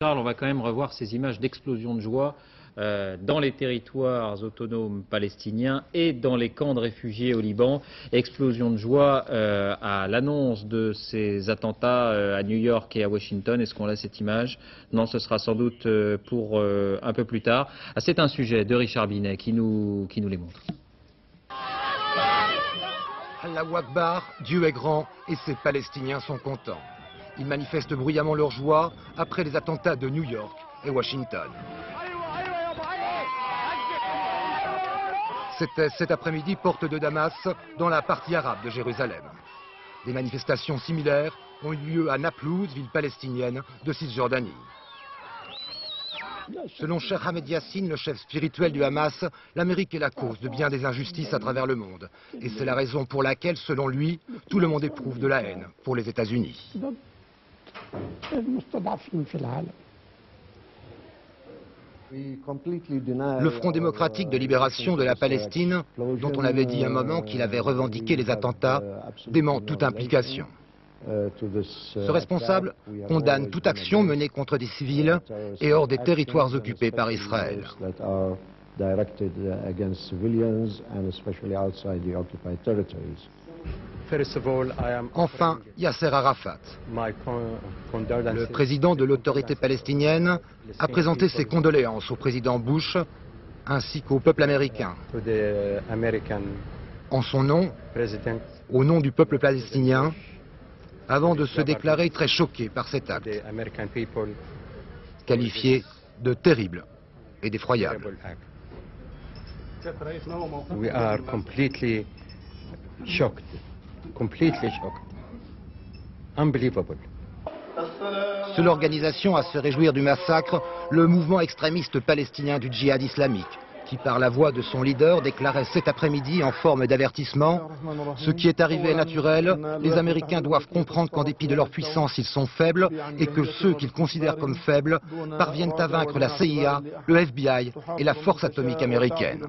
On va quand même revoir ces images d'explosion de joie dans les territoires autonomes palestiniens et dans les camps de réfugiés au Liban. Explosion de joie à l'annonce de ces attentats à New York et à Washington. Est-ce qu'on a cette image? Non, ce sera sans doute pour un peu plus tard. Ah, c'est un sujet de Richard Binet qui nous les montre. Allahu Akbar, Dieu est grand et ces Palestiniens sont contents. Ils manifestent bruyamment leur joie après les attentats de New York et Washington. C'était cet après-midi porte de Damas, dans la partie arabe de Jérusalem. Des manifestations similaires ont eu lieu à Naplouse, ville palestinienne de Cisjordanie. Selon Cheikh Ahmed Yassine, le chef spirituel du Hamas, l'Amérique est la cause de bien des injustices à travers le monde. Et c'est la raison pour laquelle, selon lui, tout le monde éprouve de la haine pour les États-Unis. Le Front démocratique de libération de la Palestine, dont on avait dit un moment qu'il avait revendiqué les attentats, dément toute implication. Ce responsable condamne toute action menée contre des civils et hors des territoires occupés par Israël. Enfin, Yasser Arafat, le président de l'autorité palestinienne, a présenté ses condoléances au président Bush ainsi qu'au peuple américain. En son nom, au nom du peuple palestinien, avant de se déclarer très choqué par cet acte, qualifié de terrible et d'effroyable. We are completely shocked, unbelievable. Seule l'organisation à se réjouir du massacre, le mouvement extrémiste palestinien du djihad islamique, qui par la voix de son leader déclarait cet après-midi en forme d'avertissement: ce qui est arrivé est naturel, les Américains doivent comprendre qu'en dépit de leur puissance, ils sont faibles et que ceux qu'ils considèrent comme faibles parviennent à vaincre la CIA, le FBI et la force atomique américaine.